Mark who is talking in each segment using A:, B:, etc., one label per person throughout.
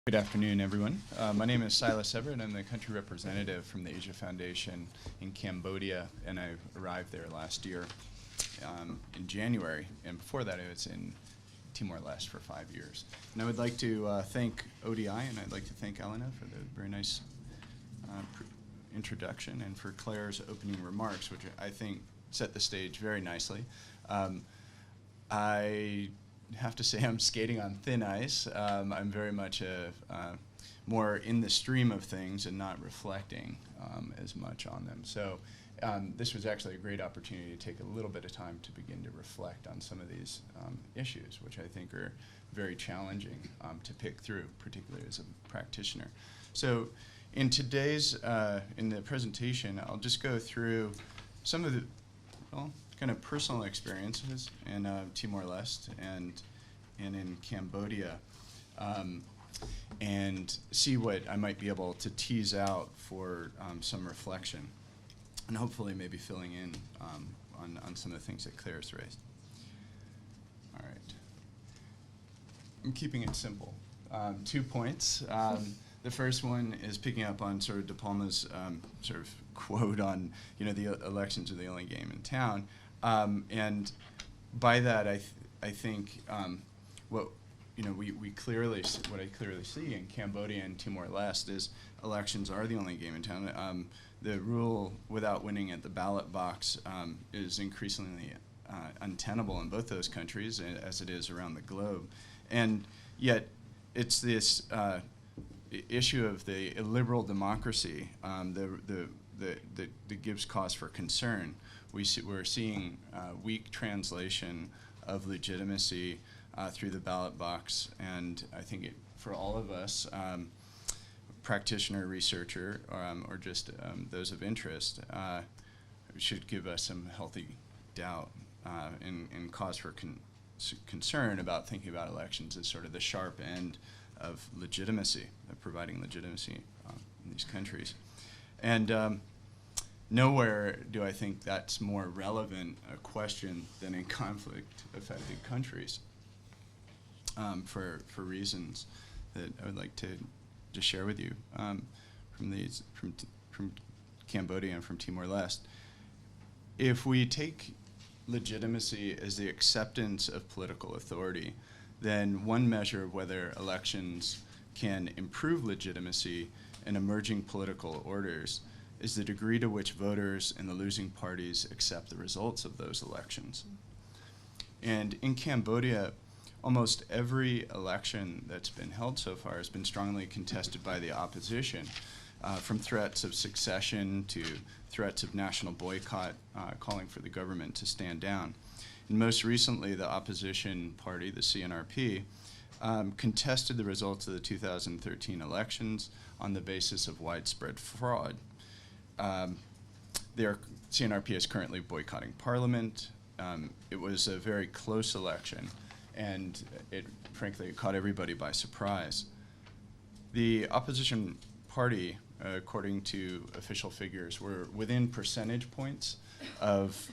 A: Good afternoon, everyone. My name is Silas Everett. I'm the country representative from the Asia Foundation in Cambodia, and I arrived there last year in January. And before that, I was in Timor-Leste for 5 years. And I would like to thank ODI, and I'd like to thank Elena for the very nice introduction, and for Claire's opening remarks, which I think set the stage very nicely. I have to say I'm skating on thin ice. I'm very much more in the stream of things and not reflecting as much on them. So this was actually a great opportunity to take a little bit of time to begin to reflect on some of these issues, which I think are very challenging to pick through, particularly as a practitioner. So in today's, in the presentation, I'll just go through some of the, kind of personal experiences in Timor-Leste and in Cambodia, and see what I might be able to tease out for some reflection, and hopefully maybe filling in on some of the things that Claire's raised. All right. I'm keeping it simple. 2 points. The first one is picking up on sort of De Palma's sort of quote on, the elections are the only game in town. And by that, I think what I clearly see in Cambodia and Timor-Leste is elections are the only game in town. The rule without winning at the ballot box is increasingly untenable in both those countries, as it is around the globe. And yet, it's this issue of the illiberal democracy that gives cause for concern. We're seeing weak translation of legitimacy through the ballot box, and I think for all of us, practitioner, researcher, or just those of interest, should give us some healthy doubt and cause for concern about thinking about elections as sort of the sharp end of legitimacy, of providing legitimacy in these countries. And nowhere do I think that's more relevant a question than in conflict-affected countries, for reasons that I would like to just share with you from Cambodia and from Timor-Leste. If we take legitimacy as the acceptance of political authority, then one measure of whether elections can improve legitimacy in emerging political orders is the degree to which voters in the losing parties accept the results of those elections. And in Cambodia, almost every election that's been held so far has been strongly contested by the opposition, from threats of secession to threats of national boycott, calling for the government to stand down. And most recently, the opposition party, the CNRP, contested the results of the 2013 elections on the basis of widespread fraud. Their CNRP is currently boycotting parliament. It was a very close election, and frankly, it caught everybody by surprise. The opposition party, according to official figures, were within percentage points of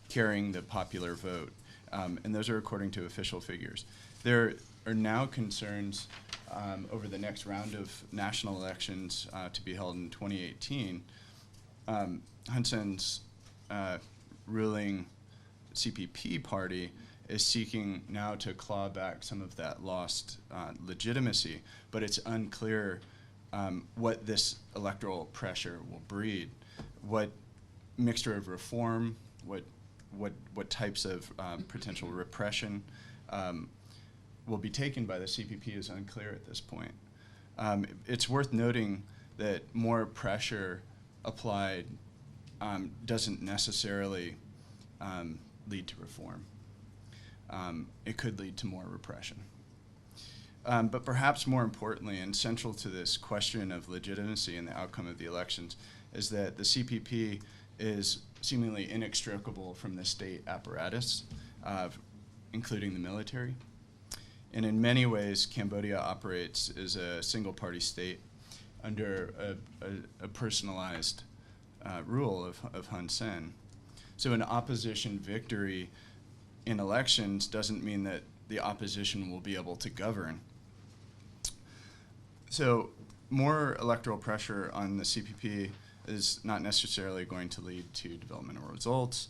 A: carrying the popular vote, and those are according to official figures. There are now concerns over the next round of national elections to be held in 2018. Hun Sen's ruling CPP party is seeking now to claw back some of that lost legitimacy, but it's unclear what this electoral pressure will breed, what mixture of reform, what types of potential repression will be taken by the CPP is unclear at this point. It's worth noting that more pressure applied doesn't necessarily lead to reform. It could lead to more repression. But perhaps more importantly, and central to this question of legitimacy and the outcome of the elections, is that the CPP is seemingly inextricable from the state apparatus, including the military. And in many ways, Cambodia operates as a single-party state under a personalized rule of Hun Sen. So an opposition victory in elections doesn't mean that the opposition will be able to govern. So more electoral pressure on the CPP is not necessarily going to lead to developmental results,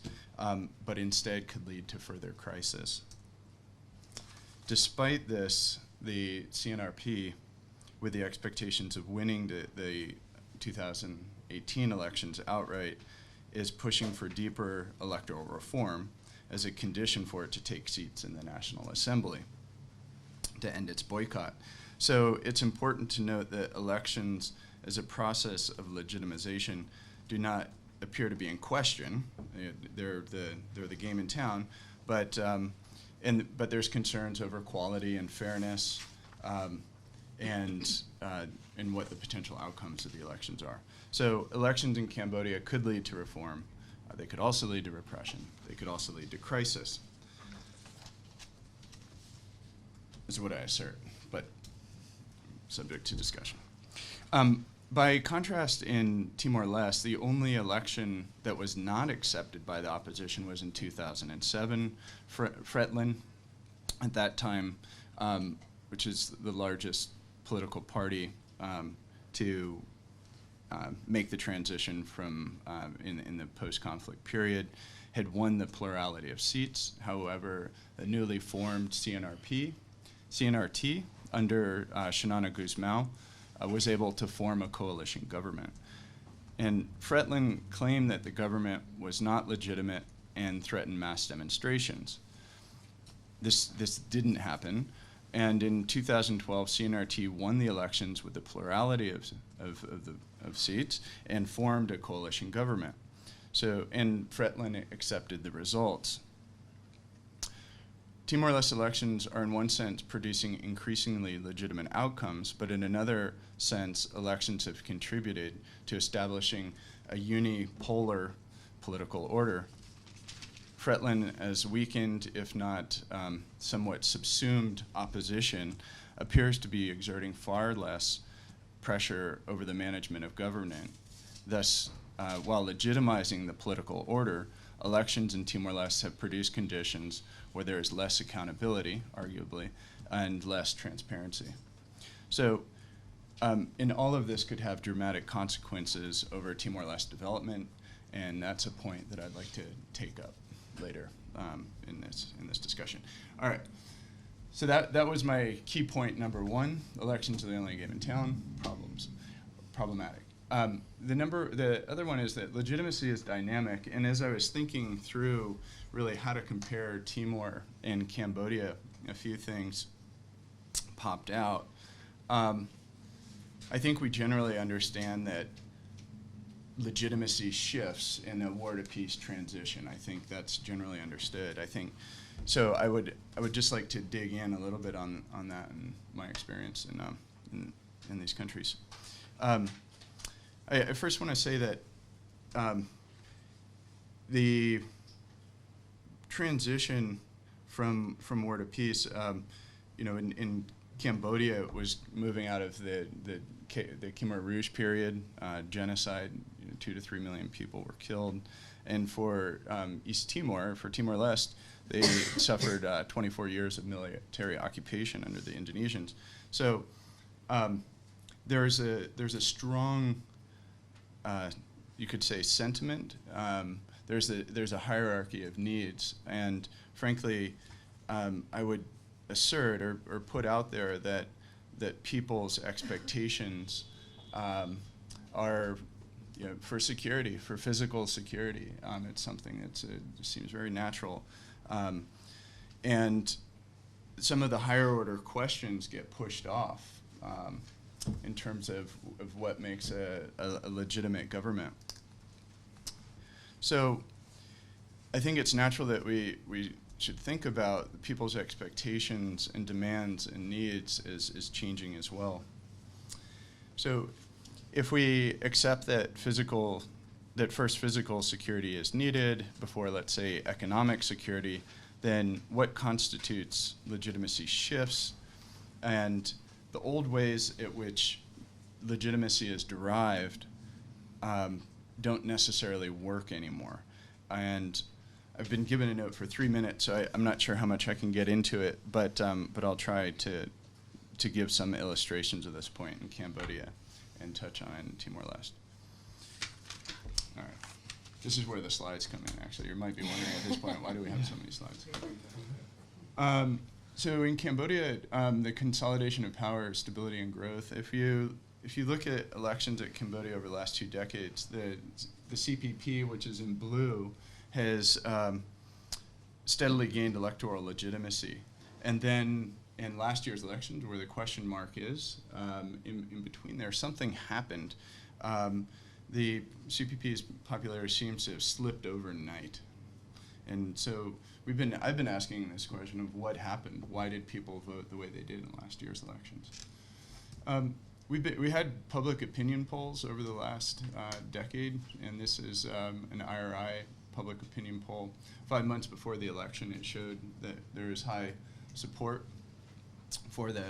A: but instead could lead to further crisis. Despite this, the CNRP, with the expectations of winning the 2018 elections outright, is pushing for deeper electoral reform as a condition for it to take seats in the National Assembly to end its boycott. So it's important to note that elections as a process of legitimization do not appear to be in question. They're the game in town, but there's concerns over quality and fairness, and what the potential outcomes of the elections are. So elections in Cambodia could lead to reform. They could also lead to repression. They could also lead to crisis, is what I assert, but subject to discussion. By contrast, in Timor-Leste, the only election that was not accepted by the opposition was in 2007. Fretlin, at that time, which is the largest political party to make the transition from in the post-conflict period, had won the plurality of seats. However, the newly formed CNRT under Shanana Guzmão was able to form a coalition government. And Fretlin claimed that the government was not legitimate and threatened mass demonstrations. This didn't happen. And in 2012, CNRT won the elections with a plurality of seats and formed a coalition government. And Fretlin accepted the results. Timor-Leste elections are in one sense producing increasingly legitimate outcomes, but in another sense, elections have contributed to establishing a unipolar political order. Fretlin has weakened, if not somewhat subsumed opposition, appears to be exerting far less pressure over the management of government. Thus, while legitimizing the political order, elections in Timor-Leste have produced conditions where there is less accountability, arguably, and less transparency. So, and all of this could have dramatic consequences over Timor-Leste development, and that's a point that I'd like to take up later in this discussion. All right. So that was my key point number one. Elections are the only game in town. Problematic. The other one is that legitimacy is dynamic, and as I was thinking through really how to compare Timor and Cambodia, a few things popped out. I think we generally understand that legitimacy shifts in a war to peace transition. I think that's generally understood. I think so. I would just like to dig in a little bit on that and my experience in these countries. I first want to say that the transition from war to peace, in Cambodia, it was moving out of the Khmer Rouge period, genocide. 2 to 3 million people were killed, and for East Timor, for Timor-Leste, they suffered 24 years of military occupation under the Indonesians. So there's a strong, you could say, sentiment. There's a hierarchy of needs, and frankly, I would assert or put out there that people's expectations are, for security, for physical security. It's something that seems very natural, and some of the higher order questions get pushed off in terms of what makes a legitimate government. So I think it's natural that we should think about people's expectations and demands and needs is changing as well. So if we accept that first physical security is needed before, let's say, economic security, then what constitutes legitimacy shifts, and the old ways at which legitimacy is derived don't necessarily work anymore. And I've been given a note for 3 minutes, so I'm not sure how much I can get into it, but I'll try to to give some illustrations of this point in Cambodia and touch on Timor-Leste. All right. This is where the slides come in, actually. You might be wondering at this point, why do we have so many slides? So in Cambodia, the consolidation of power, stability, and growth, if you look at elections at Cambodia over the last 2 decades, the CPP, which is in blue, has steadily gained electoral legitimacy. And then in last year's elections, where the question mark is, in between there, something happened. The CPP's popularity seems to have slipped overnight. And so I've been asking this question of what happened. Why did people vote the way they did in last year's elections? We had public opinion polls over the last decade, and this is an IRI public opinion poll. 5 months before the election, it showed that there is high support for the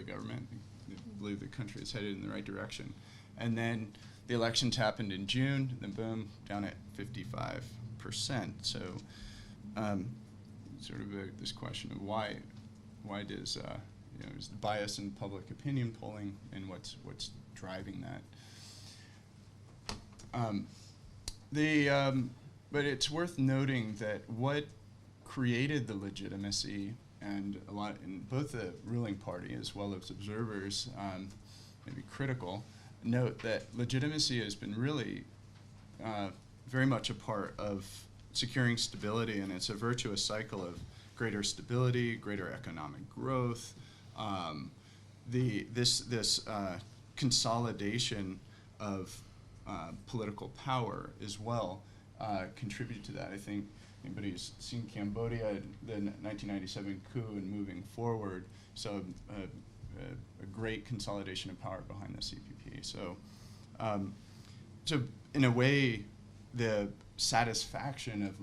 A: government. I believe the country is headed in the right direction. And then the elections happened in June, then boom, down at 55%. So sort of this question of why does is the bias in public opinion polling, and what's driving that. But it's worth noting that what created the legitimacy, and a lot in both the ruling party as well as observers, maybe critical, note that legitimacy has been really very much a part of securing stability, and it's a virtuous cycle of greater stability, greater economic growth. This consolidation of political power as well contributed to that. I think anybody who's seen Cambodia, the 1997 coup and moving forward, so a great consolidation of power behind the CPP. So, so in a way, the satisfaction of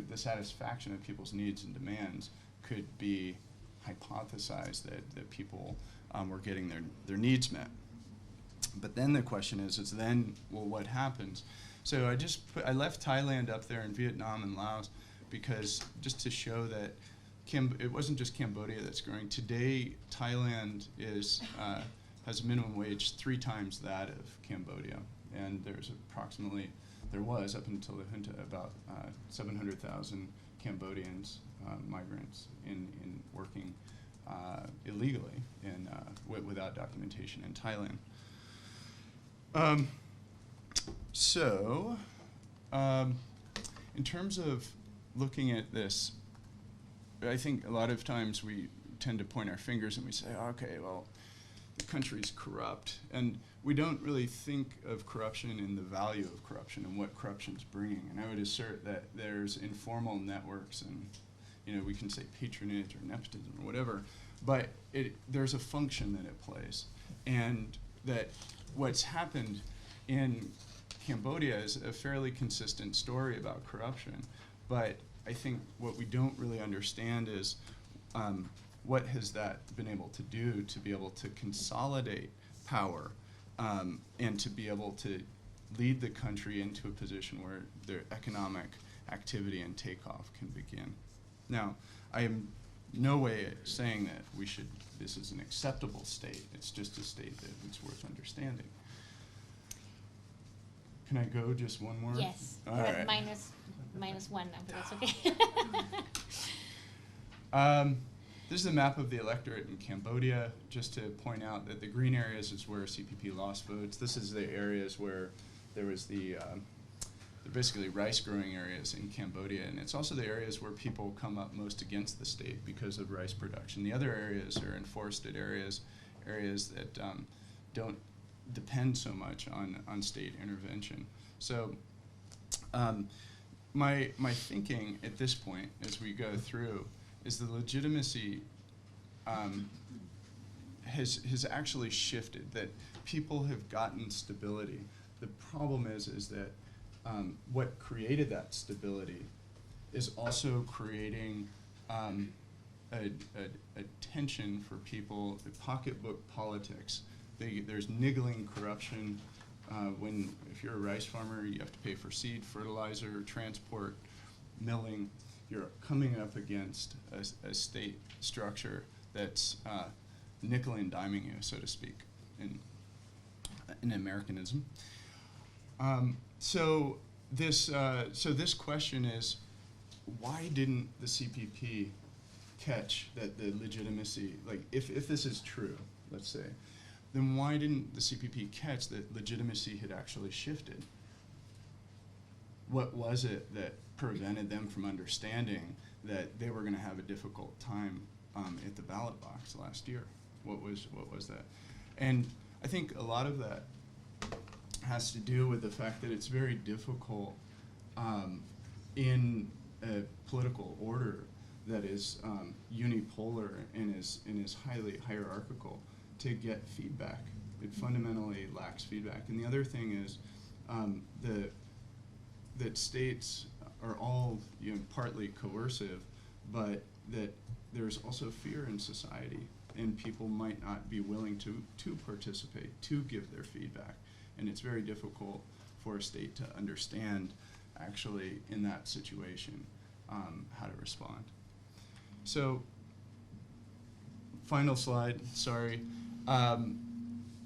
A: the satisfaction of people's needs and demands could be hypothesized that people were getting their needs met. But then the question is then, well, what happens? So I left Thailand up there, and Vietnam and Laos, because just to show that it wasn't just Cambodia that's growing. Today, Thailand has a minimum wage 3 times that of Cambodia, and there was up until the junta about 700,000 Cambodians, migrants, in working illegally and without documentation in Thailand. In terms of looking at this, I think a lot of times we tend to point our fingers and we say, okay, well, the country's corrupt. And we don't really think of corruption and the value of corruption and what corruption's bringing. And I would assert that there's informal networks, and we can say patronage or nepotism or whatever, but there's a function that it plays. And that what's happened in Cambodia is a fairly consistent story about corruption, but I think what we don't really understand is what has that been able to do to be able to consolidate power and to be able to lead the country into a position where their economic activity and takeoff can begin. Now, I am no way saying that this is an acceptable state. It's just a state that it's worth understanding. Can I go just one more?
B: Yes.
A: All right.
B: Minus 1 now, but that's okay.
A: This is a map of the electorate in Cambodia, just to point out that the green areas is where CPP lost votes. This is the areas where there was they're basically rice-growing areas in Cambodia, and it's also the areas where people come up most against the state because of rice production. The other areas are forested areas that don't depend so much on state intervention. So my thinking at this point, as we go through, is the legitimacy has actually shifted, that people have gotten stability. The problem is that what created that stability is also creating a tension for people, the pocketbook politics. There's niggling corruption. If you're a rice farmer, you have to pay for seed, fertilizer, transport, milling. You're coming up against a state structure that's nickel and diming you, so to speak, in Americanism. So this question is, why didn't the CPP catch that the legitimacy, like if this is true, let's say, then why didn't the CPP catch that legitimacy had actually shifted? What was it that prevented them from understanding that they were going to have a difficult time at the ballot box last year? What was that? And I think a lot of that has to do with the fact that it's very difficult in a political order that is unipolar and is highly hierarchical to get feedback. It fundamentally lacks feedback. And the other thing is that states are all partly coercive, but that there's also fear in society, and people might not be willing to participate, to give their feedback. And it's very difficult for a state to understand, actually, in that situation, how to respond. So, final slide, sorry.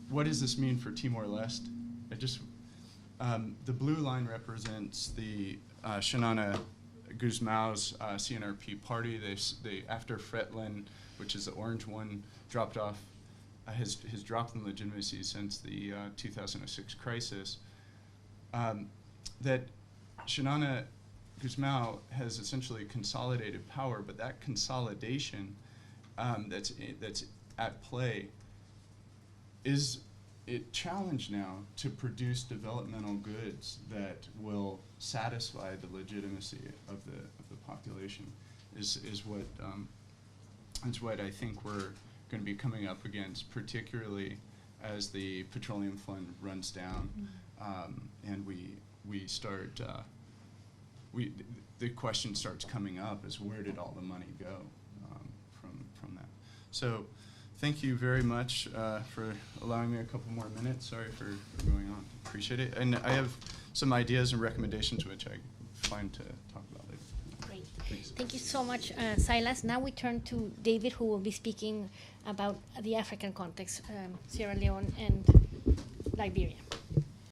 A: What does this mean for Timor-Leste? The blue line represents the Shanana Guzmau's CNRP party. They after Fretlin, which is the orange one, dropped off, has dropped in legitimacy since the 2006 crisis. That Shanana Guzmau has essentially consolidated power, but that consolidation that's at play is it challenged now to produce developmental goods that will satisfy the legitimacy of the population is what I think we're going to be coming up against, particularly as the petroleum fund runs down, and we start the question starts coming up is, where did all the money go from that? So thank you very much for allowing me a couple more minutes. Sorry for going on. Appreciate it. And I have some ideas and recommendations which I find to talk about later.
B: Great.
A: Thanks.
B: Thank you so much, Silas. Now we turn to David, who will be speaking about the African context, Sierra Leone and Liberia.